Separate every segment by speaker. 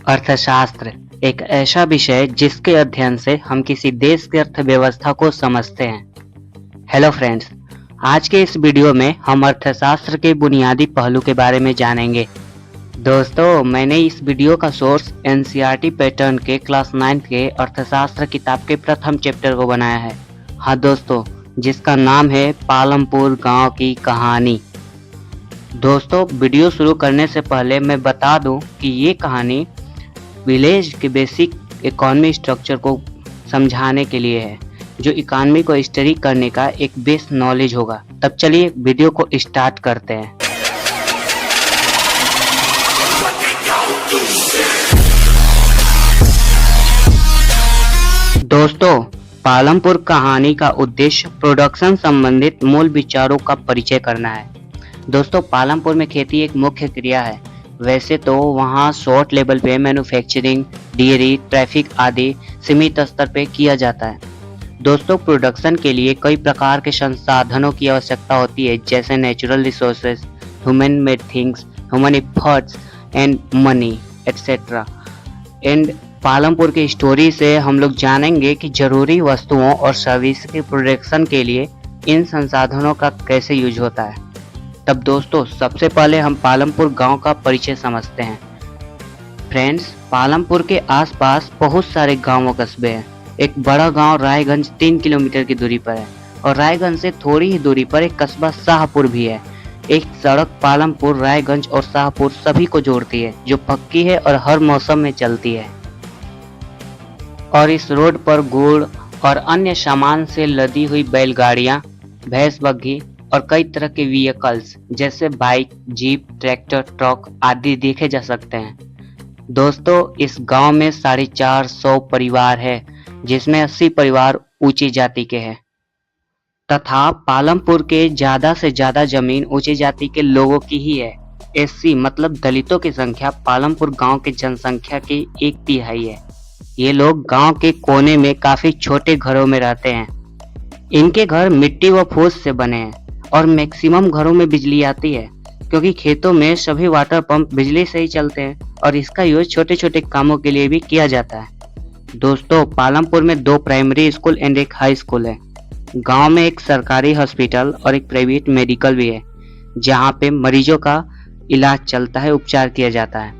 Speaker 1: अर्थशास्त्र एक ऐसा विषय जिसके अध्ययन से हम किसी देश की अर्थव्यवस्था को समझते हैं। हेलो फ्रेंड्स, आज के इस वीडियो में हम अर्थशास्त्र के बुनियादी पहलू के बारे में जानेंगे। दोस्तों, मैंने इस वीडियो का सोर्स एनसीईआरटी पैटर्न के क्लास 9 के अर्थशास्त्र किताब के प्रथम चैप्टर को बनाया है। हाँ दोस्तों, जिसका नाम है पालमपुर गांव की कहानी। दोस्तों, वीडियो शुरू करने से पहले मैं बता दूं कि ये कहानी विलेज के बेसिक इकोनॉमी स्ट्रक्चर को समझाने के लिए है, जो इकोनॉमी को स्टडी करने का एक बेस नॉलेज होगा। तब चलिए वीडियो को स्टार्ट करते हैं। दोस्तों, पालमपुर कहानी का उद्देश्य प्रोडक्शन संबंधित मूल विचारों का परिचय करना है। दोस्तों, पालमपुर में खेती एक मुख्य क्रिया है। वैसे तो वहाँ शॉर्ट लेवल पे मैन्युफैक्चरिंग, डेयरी, ट्रैफिक आदि सीमित स्तर पे किया जाता है। दोस्तों, प्रोडक्शन के लिए कई प्रकार के संसाधनों की आवश्यकता होती है, जैसे natural resources, human made things, human efforts and money etcetera. And Palampur की स्टोरी से हम लोग जानेंगे कि जरूरी वस्तुओं और सर्विस के प्रोडक्शन के लिए इन संसाधनों का कैसे यूज होता है। तब दोस्तों, सबसे पहले हम पालमपुर गांव का परिचय समझते हैं। फ्रेंड्स, पालमपुर के आसपास बहुत सारे गांव और कस्बे हैं। एक बड़ा गांव रायगंज 3 किलोमीटर की दूरी पर है और रायगंज से थोड़ी ही दूरी पर एक कस्बा शाहपुर भी है। एक सड़क पालमपुर, रायगंज और शाहपुर सभी को जोड़ती है, जो पक्की है और हर मौसम में चलती है। और इस रोड पर गुड़ और अन्य सामान से लदी हुई बैलगाड़ियां, भैंस बग्घी और कई तरह के व्हीकल्स जैसे बाइक, जीप, ट्रैक्टर, ट्रक आदि देखे जा सकते हैं। दोस्तों, इस गांव में 450 परिवार है, जिसमें 80 परिवार ऊंची जाति के हैं तथा पालमपुर के ज्यादा से ज्यादा जमीन ऊंची जाति के लोगों की ही है। एससी मतलब दलितों की संख्या पालमपुर गांव की जनसंख्या की 1/3 है। ये लोग गांव के कोने में काफी छोटे घरों में रहते हैं। इनके घर मिट्टी व फूस से बने हैं और मैक्सिमम घरों में बिजली आती है, क्योंकि खेतों में सभी वाटर पंप बिजली से ही चलते हैं और इसका यूज छोटे छोटे कामों के लिए भी किया जाता है। दोस्तों, पालमपुर में 2 प्राइमरी स्कूल एंड एक हाई स्कूल है। गांव में एक सरकारी हॉस्पिटल और एक प्राइवेट मेडिकल भी है, जहां पे मरीजों का इलाज चलता है, उपचार किया जाता है।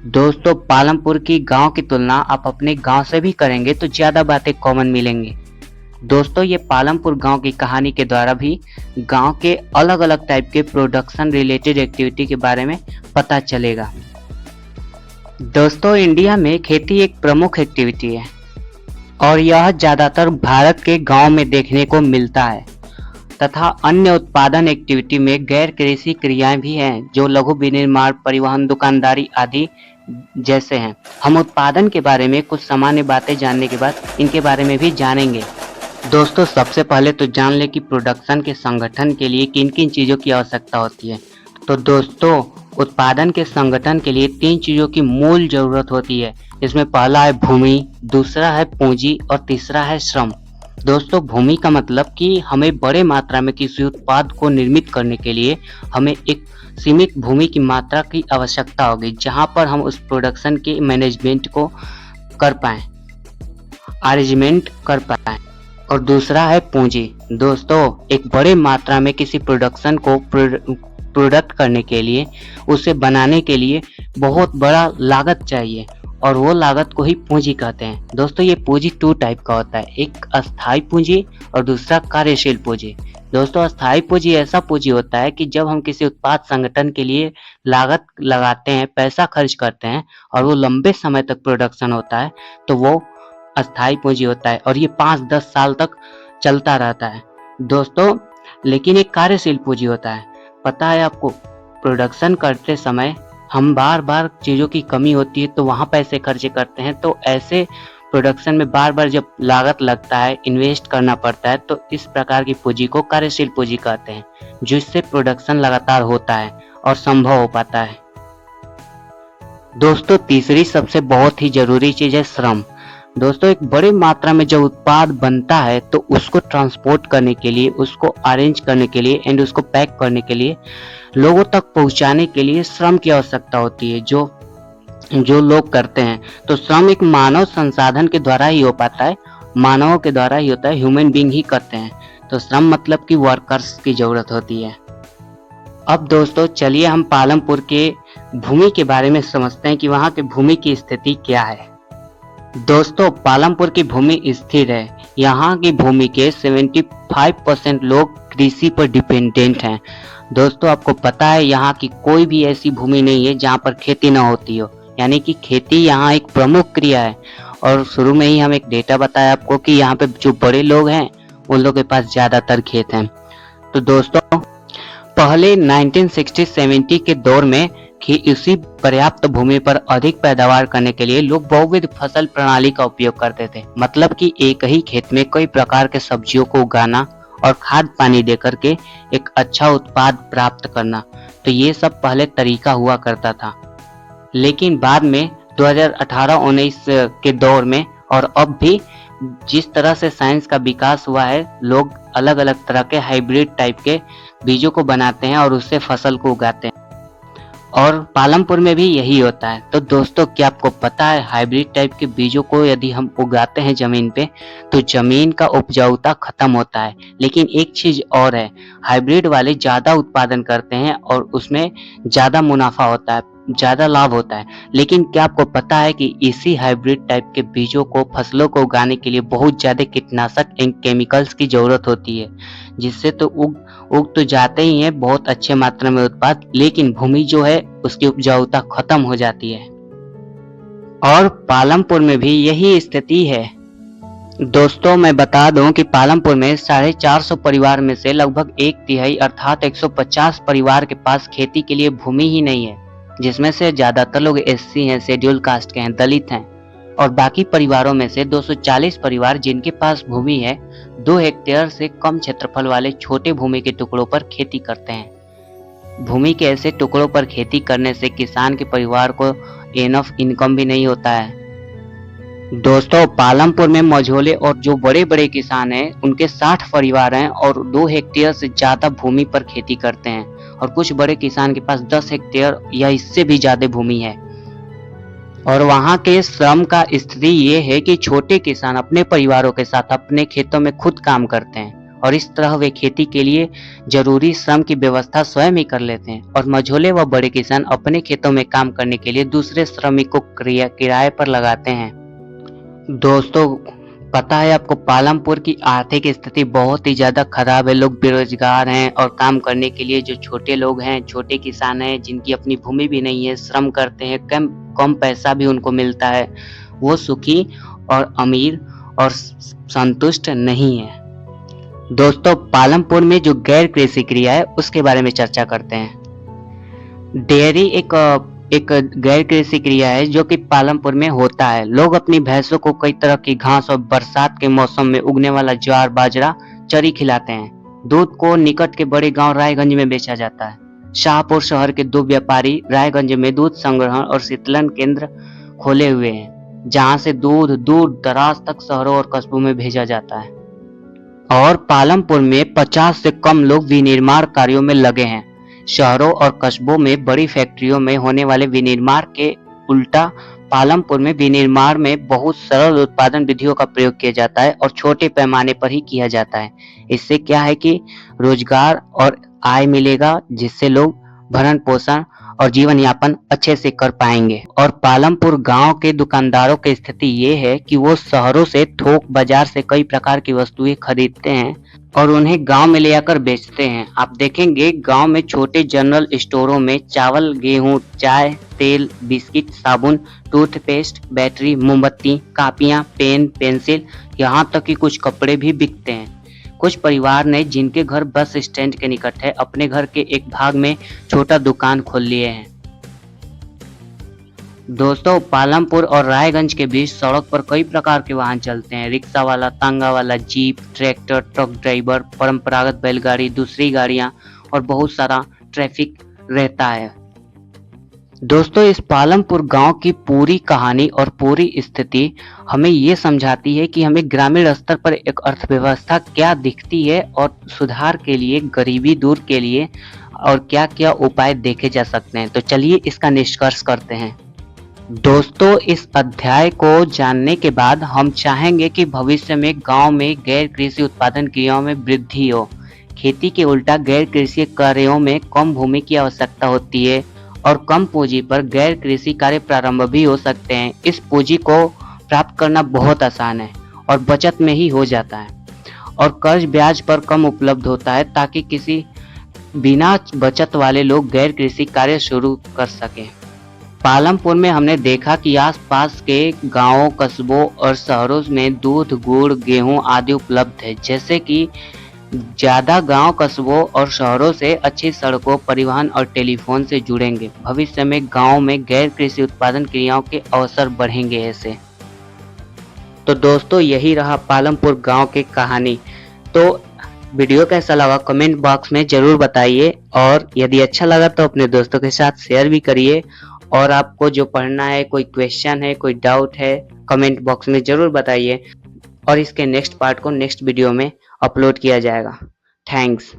Speaker 1: दोस्तों, पालमपुर की गांव की तुलना आप अपने गांव से भी करेंगे तो ज्यादा बातें कॉमन मिलेंगी। दोस्तों, ये पालमपुर गांव की कहानी के द्वारा भी गांव के अलग अलग टाइप के प्रोडक्शन रिलेटेड एक्टिविटी के बारे में पता चलेगा। दोस्तों, इंडिया में खेती एक प्रमुख एक्टिविटी है और यह ज्यादातर भारत के गांव में देखने को मिलता है तथा अन्य उत्पादन एक्टिविटी में गैर कृषि क्रियाएं भी हैं, जो लघु विनिर्माण, परिवहन, दुकानदारी आदि जैसे हैं। हम उत्पादन के बारे में कुछ सामान्य बातें जानने के बाद इनके बारे में भी जानेंगे। दोस्तों, सबसे पहले तो जान ले कि प्रोडक्शन के संगठन के लिए किन किन चीज़ों की आवश्यकता होती है। तो दोस्तों, उत्पादन के संगठन के लिए 3 चीज़ों की मूल जरूरत होती है। इसमें पहला है भूमि, दूसरा है पूंजी और तीसरा है श्रम। दोस्तों, भूमि का मतलब कि हमें बड़े मात्रा में किसी उत्पाद को निर्मित करने के लिए हमें एक सीमित भूमि की मात्रा की आवश्यकता होगी, जहां पर हम उस प्रोडक्शन के मैनेजमेंट को कर पाएँ, अरेंजमेंट कर पाएँ। और दूसरा है पूंजी। दोस्तों, एक बड़े मात्रा में किसी प्रोडक्शन को प्रोडक्ट करने के लिए, उसे बनाने के लिए बहुत बड़ा लागत चाहिए और वो लागत को ही पूंजी कहते हैं। दोस्तों, ये पूंजी 2 टाइप का होता है, एक अस्थायी पूंजी और दूसरा कार्यशील पूंजी। दोस्तों, अस्थायी पूंजी ऐसा पूंजी होता है कि जब हम किसी उत्पाद संगठन के लिए लागत लगाते हैं, पैसा खर्च करते हैं और वो लंबे समय तक प्रोडक्शन होता है, तो वो अस्थायी पूंजी होता है और ये 5-10 साल तक चलता रहता है। दोस्तों, लेकिन एक कार्यशील पूंजी होता है। पता है आपको, प्रोडक्शन करते समय हम बार बार चीज़ों की कमी होती है तो वहाँ पैसे खर्च करते हैं। तो ऐसे प्रोडक्शन में बार बार जब लागत लगता है, इन्वेस्ट करना पड़ता है, तो इस प्रकार की पूंजी को कार्यशील पूंजी कहते हैं, जिससे प्रोडक्शन लगातार होता है और संभव हो पाता है। दोस्तों, तीसरी सबसे बहुत ही जरूरी चीज़ है श्रम। दोस्तों, एक बड़ी मात्रा में जब उत्पाद बनता है तो उसको ट्रांसपोर्ट करने के लिए, उसको अरेंज करने के लिए एंड उसको पैक करने के लिए, लोगों तक पहुंचाने के लिए श्रम की आवश्यकता होती है, जो जो लोग करते हैं। तो श्रम एक मानव संसाधन के द्वारा ही हो पाता है, मानवों के द्वारा ही होता है, ह्यूमन बीइंग ही करते हैं। तो श्रम मतलब कि वर्कर्स की जरूरत होती है। अब दोस्तों चलिए हम पालमपुर के भूमि के बारे में समझते हैं कि वहाँ के भूमि की स्थिति क्या है। दोस्तों पालमपुर की भूमि स्थिर है। यहाँ की भूमि के 75% लोग कृषि पर डिपेंडेंट हैं। दोस्तों आपको पता है यहाँ की कोई भी ऐसी भूमि नहीं है जहाँ पर खेती ना होती हो, यानी कि खेती यहाँ एक प्रमुख क्रिया है। और शुरू में ही हम एक डेटा बताया आपको कि यहाँ पे जो बड़े लोग हैं उन लोग के पास ज्यादातर खेत हैं। तो दोस्तों पहले 1960-70 के दौर में कि इसी पर्याप्त भूमि पर अधिक पैदावार करने के लिए लोग बहुविध फसल प्रणाली का उपयोग करते थे। मतलब कि एक ही खेत में कई प्रकार के सब्जियों को उगाना और खाद पानी देकर के एक अच्छा उत्पाद प्राप्त करना। तो ये सब पहले तरीका हुआ करता था। लेकिन बाद में 2018-19 के दौर में और अब भी जिस तरह से साइंस का विकास हुआ है, लोग अलग अलग तरह के हाइब्रिड टाइप के बीजों को बनाते हैं और उससे फसल को उगाते हैं। और पालमपुर में भी यही होता है। तो दोस्तों क्या आपको पता है हाइब्रिड टाइप के बीजों को यदि हम उगाते हैं जमीन पे तो जमीन का उपजाऊता खत्म होता है। लेकिन एक चीज और है, हाइब्रिड वाले ज्यादा उत्पादन करते हैं और उसमें ज्यादा मुनाफा होता है, ज्यादा लाभ होता है। लेकिन क्या आपको पता है कि इसी हाइब्रिड टाइप के बीजों को फसलों को उगाने के लिए बहुत ज्यादा कीटनाशक एंड केमिकल्स की जरूरत होती है, जिससे तो उग तो जाते ही हैं बहुत अच्छे मात्रा में उत्पाद, लेकिन भूमि जो है उसकी उपजाऊता खत्म हो जाती है। और पालमपुर में भी यही स्थिति है। दोस्तों मैं बता दूं कि पालमपुर में 450 परिवार में से लगभग 1/3 अर्थात 150 परिवार के पास खेती के लिए भूमि ही नहीं है, जिसमें से ज्यादातर लोग एससी हैं, शेड्यूल कास्ट के हैं, दलित हैं। और बाकी परिवारों में से 240 परिवार जिनके पास भूमि है 2 हेक्टेयर से कम क्षेत्रफल वाले छोटे भूमि के टुकड़ों पर खेती करते हैं। भूमि के ऐसे टुकड़ों पर खेती करने से किसान के परिवार को एनफ इनकम भी नहीं होता है। दोस्तों पालमपुर में मझोले और जो बड़े बड़े किसान हैं उनके 60 परिवार हैं और 2 हेक्टेयर से ज्यादा भूमि पर खेती करते हैं। और कुछ बड़े किसान के पास 10 हेक्टेयर या इससे भी ज्यादा भूमि है। और वहाँ के श्रम का स्थिति ये है कि छोटे किसान अपने परिवारों के साथ अपने खेतों में खुद काम करते हैं और इस तरह वे खेती के लिए जरूरी श्रम की व्यवस्था स्वयं ही कर लेते हैं। और मझोले व बड़े किसान अपने खेतों में काम करने के लिए दूसरे श्रमिक को किराए पर लगाते हैं। दोस्तों पता है आपको पालमपुर की आर्थिक स्थिति बहुत ही ज्यादा खराब है। लोग बेरोजगार हैं और काम करने के लिए जो छोटे लोग हैं, छोटे किसान हैं जिनकी अपनी भूमि भी नहीं है, श्रम करते हैं, कम पैसा भी उनको मिलता है, वो सुखी और अमीर और संतुष्ट नहीं है। दोस्तों पालमपुर में जो गैर कृषि क्रिया है उसके बारे में चर्चा करते हैं। डेयरी एक गैर कृषि क्रिया है जो कि पालमपुर में होता है। लोग अपनी भैंसों को कई तरह की घास और बरसात के मौसम में उगने वाला ज्वार बाजरा चरी खिलाते हैं। दूध को निकट के बड़े गांव रायगंज में बेचा जाता है। शाहपुर शहर के 2 व्यापारी रायगंज में दूध संग्रहण और शीतलन केंद्र खोले हुए हैं, जहां से दूध दूर दराज तक शहरों और कस्बों में भेजा जाता है। और पालमपुर में 50 से कम लोग विनिर्माण कार्यों में लगे हैं। शहरों और कस्बों में बड़ी फैक्ट्रियों में होने वाले विनिर्माण के उल्टा पालमपुर में विनिर्माण में बहुत सरल उत्पादन विधियों का प्रयोग किया जाता है और छोटे पैमाने पर ही किया जाता है। इससे क्या है कि रोजगार और आय मिलेगा, जिससे लोग भरण पोषण और जीवन यापन अच्छे से कर पाएंगे। और पालमपुर गांव के दुकानदारों की स्थिति ये है कि वो शहरों से थोक बाजार से कई प्रकार की वस्तुएं खरीदते हैं और उन्हें गांव में ले आकर बेचते हैं। आप देखेंगे गांव में छोटे जनरल स्टोरों में चावल, गेहूं, चाय, तेल, बिस्किट, साबुन, टूथपेस्ट, बैटरी, मोमबत्ती, कापियां, पेन, पेंसिल, यहाँ तक कि कुछ कपड़े भी बिकते हैं। कुछ परिवार ने जिनके घर बस स्टैंड के निकट है अपने घर के एक भाग में छोटा दुकान खोल लिए हैं। दोस्तों पालमपुर और रायगंज के बीच सड़क पर कई प्रकार के वाहन चलते हैं। रिक्शा वाला, तांगा वाला, जीप, ट्रैक्टर, ट्रक ड्राइवर, परंपरागत बैलगाड़ी, दूसरी गाड़ियां और बहुत सारा ट्रैफिक रहता है। दोस्तों इस पालमपुर गांव की पूरी कहानी और पूरी स्थिति हमें ये समझाती है कि हमें ग्रामीण स्तर पर एक अर्थव्यवस्था क्या दिखती है और सुधार के लिए, गरीबी दूर के लिए और क्या क्या उपाय देखे जा सकते हैं। तो चलिए इसका निष्कर्ष करते हैं। दोस्तों, इस अध्याय को जानने के बाद हम चाहेंगे कि भविष्य में गांव में गैर कृषि उत्पादन क्रियाओं में वृद्धि हो। खेती के उल्टा गैर कृषि कार्यों में कम भूमि की आवश्यकता होती है और कम पूंजी पर गैर कृषि कार्य प्रारंभ भी हो सकते हैं। इस पूंजी को प्राप्त करना बहुत आसान है और बचत में ही हो जाता है और कर्ज ब्याज पर कम उपलब्ध होता है ताकि किसी बिना बचत वाले लोग गैर कृषि कार्य शुरू कर सकें। पालमपुर में हमने देखा कि आसपास के गांवों, कस्बों और शहरों में दूध, गुड़, गेहूं आदि उपलब्ध है। जैसे कि ज्यादा गांव, कस्बों और शहरों से अच्छी सड़कों, परिवहन और टेलीफोन से जुड़ेंगे। भविष्य में गांव में गैर कृषि उत्पादन क्रियाओं के अवसर बढ़ेंगे ऐसे। तो दोस्तों, यही रहा पालमपुर गांव की कहानी। तो वीडियो कैसा लगा कमेंट बॉक्स में जरूर बताइए और यदि अच्छा लगा तो अपने दोस्तों के साथ शेयर भी करिए। और आपको जो पढ़ना है, कोई क्वेश्चन है, कोई डाउट है, कमेंट बॉक्स में जरूर बताइए और इसके नेक्स्ट पार्ट को नेक्स्ट वीडियो में अपलोड किया जाएगा। थैंक्स।